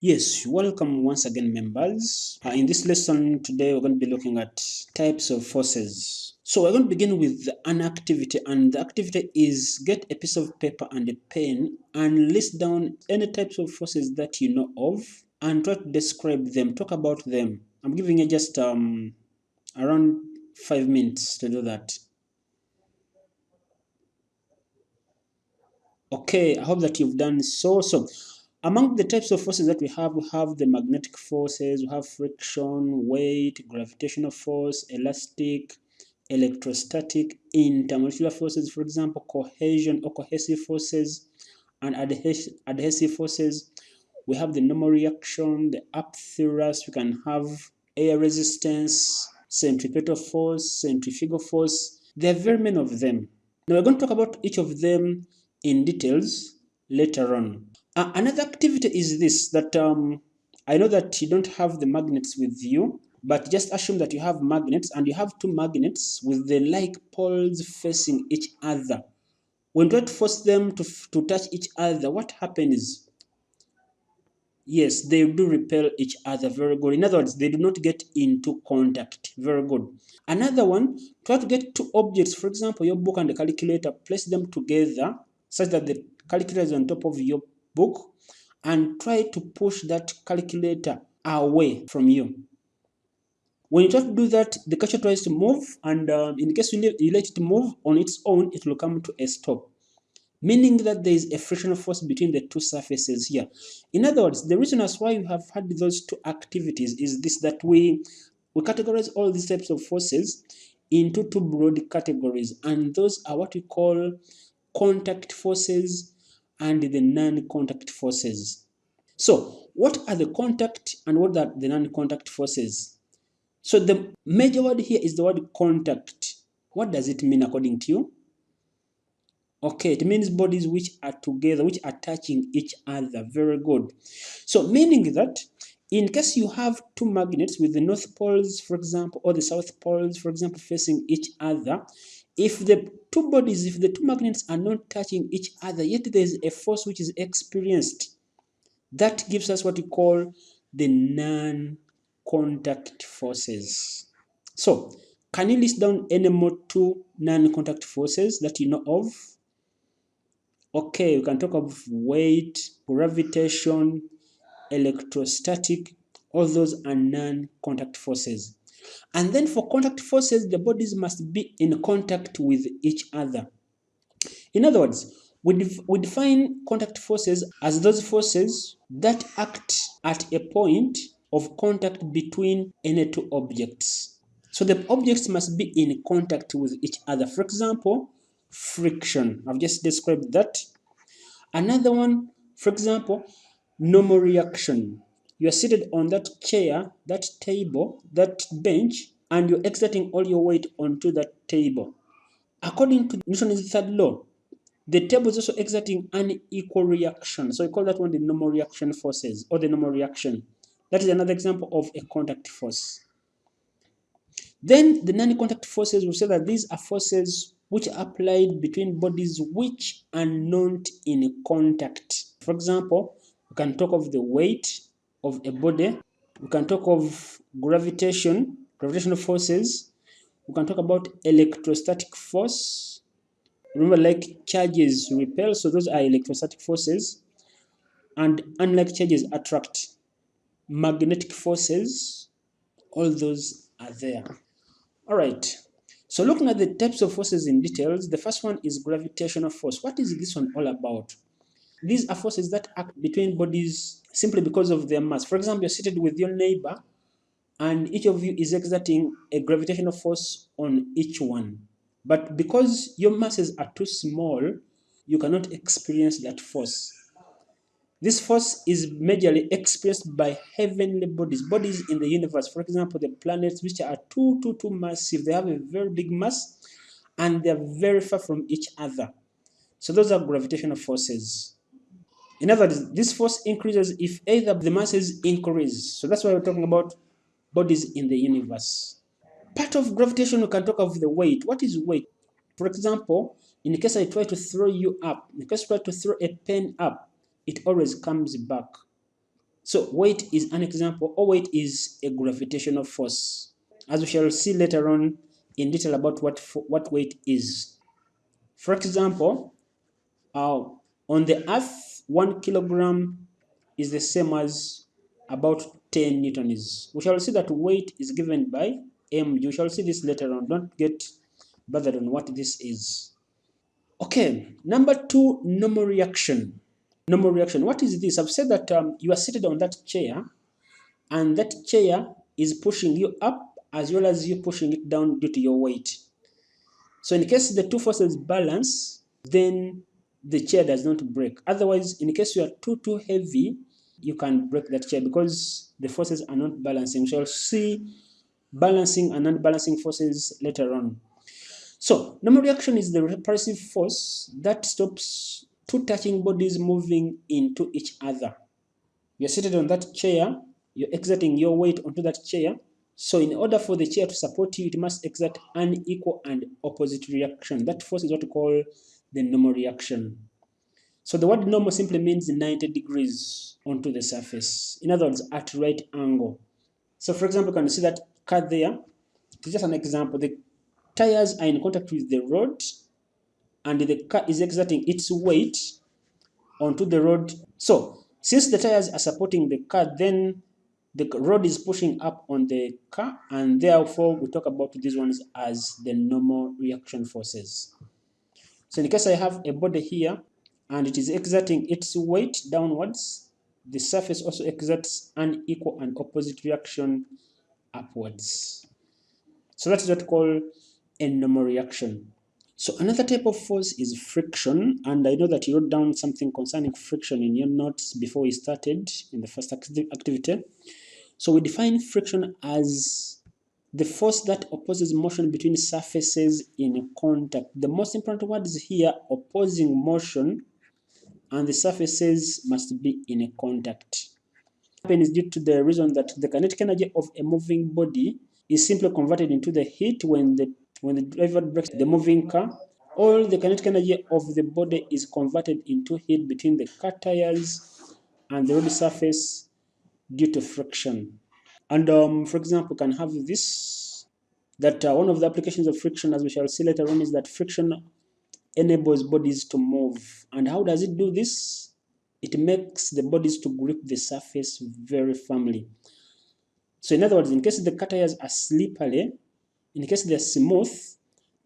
Yes, welcome once again, members. In this lesson today, we're going to be looking at types of forces. So we're going to begin with an activity, and the activity is get a piece of paper and a pen and list down any types of forces that you know of and try to describe them, talk about them. I'm giving you just around 5 minutes to do that. Okay, I hope that you've done so. So, among the types of forces that we have the magnetic forces, we have friction, weight, gravitational force, elastic, electrostatic, intermolecular forces, for example, cohesion or cohesive forces, and adhesive forces. We have the normal reaction, the up thrust, we can have air resistance, centripetal force, centrifugal force. There are very many of them. Now we're going to talk about each of them in details later on. Another activity is this, that I know that you don't have the magnets with you, but just assume that you have magnets and you have two magnets with the like poles facing each other. When you try to force them to touch each other, what happens? Yes, they do repel each other. Very good. In other words, they do not get into contact. Very good. Another one, try to get two objects, for example, your book and the calculator, place them together such that the calculator is on top of your book and try to push that calculator away from you. When you try to do that, the calculator tries to move, and in case you let it move on its own, it will come to a stop, meaning that there is a frictional force between the two surfaces here. In other words, the reason as why you have had those two activities is this, that we categorize all these types of forces into two broad categories, and those are what we call contact forces and the non-contact forces. So, what are the contact and what are the non-contact forces? So, the major word here is the word contact. What does it mean according to you? Okay, it means bodies which are together, which are touching each other. Very good. So, meaning that in case you have two magnets with the north poles, for example, or the south poles, for example, facing each other, if the two magnets are not touching each other, yet there is a force which is experienced, that gives us what we call the non-contact forces. So, can you list down any more two non-contact forces that you know of? Okay, we can talk of weight, gravitation, electrostatic, all those are non-contact forces. And then for contact forces, the bodies must be in contact with each other. In other words, we define contact forces as those forces that act at a point of contact between any two objects. So the objects must be in contact with each other. For example, friction. I've just described that. Another one, for example, normal reaction. You are seated on that chair, that table, that bench, and you're exerting all your weight onto that table. According to Newton's third law, the table is also exerting an equal reaction. So we call that one the normal reaction forces or the normal reaction. That is another example of a contact force. Then the non-contact forces, will say that these are forces which are applied between bodies which are not in contact. For example, we can talk of the weight of a body. We can talk of gravitational forces. We can talk about electrostatic force. Remember, like charges repel, so those are electrostatic forces. And unlike charges attract. Magnetic forces, all those are there. All right. So looking at the types of forces in details, the first one is gravitational force. What is this one all about? These are forces that act between bodies simply because of their mass. For example, you're seated with your neighbor and each of you is exerting a gravitational force on each one. But because your masses are too small, you cannot experience that force. This force is majorly experienced by heavenly bodies in the universe. For example, the planets, which are too massive. They have a very big mass and they're very far from each other. So those are gravitational forces. In other words, this force increases if either the masses increase. So that's why we're talking about bodies in the universe. Part of gravitation, we can talk of the weight. What is weight? For example, in case I try to throw you up, in case I try to throw a pen up, it always comes back. So weight is an example, or weight is a gravitational force, as we shall see later on in detail about what weight is. For example, on the earth, 1 kilogram is the same as about 10 newtons. We shall see that weight is given by mg. We shall see this later on. Don't get bothered on what this is. Okay, number 2, normal reaction. Normal reaction. What is this? I've said that you are seated on that chair, and that chair is pushing you up as well as you pushing it down due to your weight. So in case the two forces balance, then the chair does not break. Otherwise, in case you are too heavy, you can break that chair because the forces are not balancing. We shall see balancing and non-balancing forces later on. So normal reaction is the repulsive force that stops two touching bodies moving into each other. You're seated on that chair, you're exerting your weight onto that chair. So in order for the chair to support you, it must exert an equal and opposite reaction. That force is what we call the normal reaction. So the word normal simply means 90 degrees onto the surface. In other words, at right angle. So for example, you can see that car there. It's just an example. The tires are in contact with the road, and the car is exerting its weight onto the road. So since the tires are supporting the car, then the road is pushing up on the car, and therefore we talk about these ones as the normal reaction forces. So in case I have a body here and it is exerting its weight downwards, the surface also exerts an equal and opposite reaction upwards. So that is what we call a normal reaction. So another type of force is friction, and I know that you wrote down something concerning friction in your notes before we started in the first activity. So we define friction as the force that opposes motion between surfaces in contact. The most important word is here, opposing motion, and the surfaces must be in a contact. Happen is due to the reason that the kinetic energy of a moving body is simply converted into the heat when the driver brakes the moving car. All the kinetic energy of the body is converted into heat between the car tires and the road surface due to friction. And for example, can have this, that one of the applications of friction, as we shall see later on, is that friction enables bodies to move. And how does it do this? It makes the bodies to grip the surface very firmly. So in other words, in case the car tires are slippery, in case they're smooth,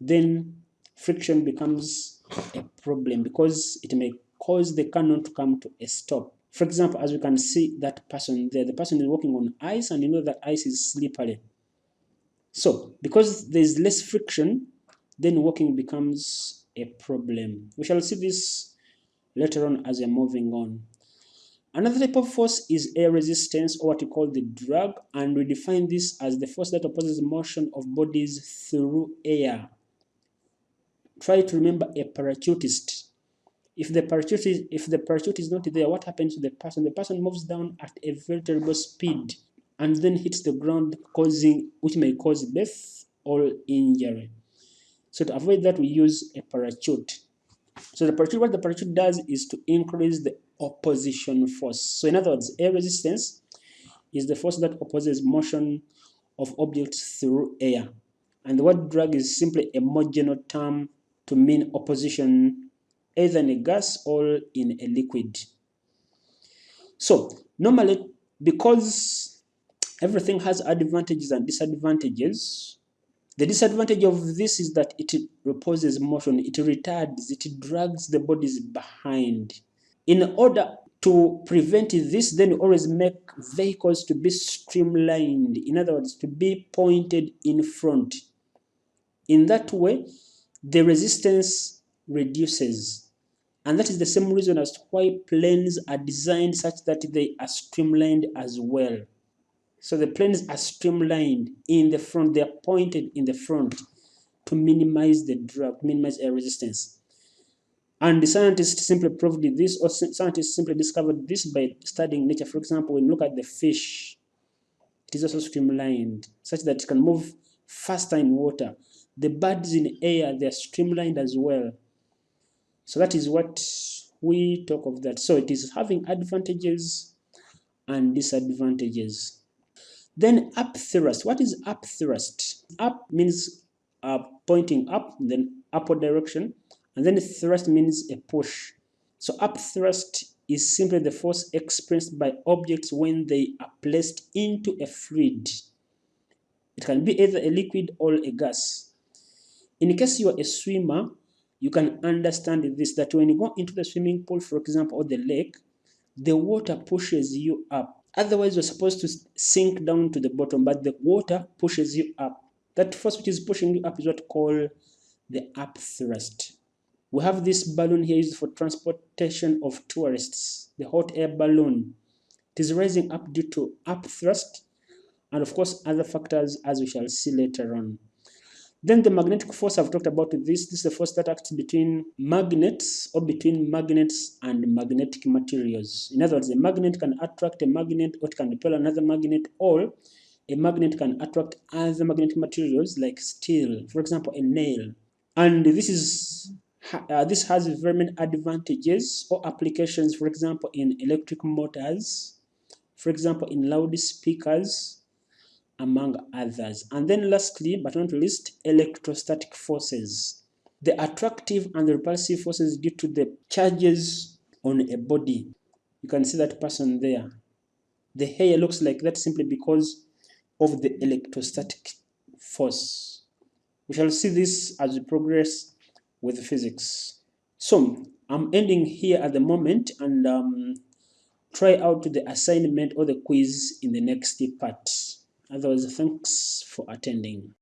then friction becomes a problem because it may cause the car not to come to a stop. For example, as we can see that person there, the person is walking on ice, and you know that ice is slippery. So because there is less friction, then walking becomes a problem. We shall see this later on as we're moving on. Another type of force is air resistance, or what we call the drag, and we define this as the force that opposes motion of bodies through air. Try to remember a parachutist. If the parachute is not there, what happens to the person? The person moves down at a very terrible speed and then hits the ground, which may cause death or injury. So to avoid that, we use a parachute. So what the parachute does is to increase the opposition force. So in other words, air resistance is the force that opposes motion of objects through air. And the word drag is simply a more general term to mean opposition either in a gas or in a liquid. So normally, because everything has advantages and disadvantages, the disadvantage of this is that it reposes motion, it retards, it drags the bodies behind. In order to prevent this, then we always make vehicles to be streamlined, in other words, to be pointed in front. In that way, the resistance reduces. And that is the same reason as to why planes are designed such that they are streamlined as well. So the planes are streamlined in the front, they are pointed in the front to minimize the drag, minimize air resistance. And the scientists simply proved this, or scientists simply discovered this by studying nature. For example, when you look at the fish, it is also streamlined such that it can move faster in water. The birds in air, they are streamlined as well. So that is what we talk of that. So it is having advantages and disadvantages. Then up thrust. What is up thrust? Up means pointing up, then upward direction, and then thrust means a push. So up thrust is simply the force experienced by objects when they are placed into a fluid. It can be either a liquid or a gas. In case you are a swimmer, you can understand this, that when you go into the swimming pool, for example, or the lake, the water pushes you up. Otherwise, you're supposed to sink down to the bottom, but the water pushes you up. That force which is pushing you up is what we call the up thrust. We have this balloon here used for transportation of tourists, the hot air balloon. It is rising up due to up thrust and of course other factors as we shall see later on. Then the magnetic force, I've talked about this. This is the force that acts between magnets or between magnets and magnetic materials. In other words, a magnet can attract a magnet or it can repel another magnet, or a magnet can attract other magnetic materials like steel, for example, a nail. And this has very many advantages or applications, for example, in electric motors, for example, in loudspeakers, among others. And then lastly, but not least, electrostatic forces. The attractive and the repulsive forces due to the charges on a body. You can see that person there. The hair looks like that simply because of the electrostatic force. We shall see this as we progress with physics. So I'm ending here at the moment, and try out the assignment or the quiz in the next part. Otherwise, thanks for attending.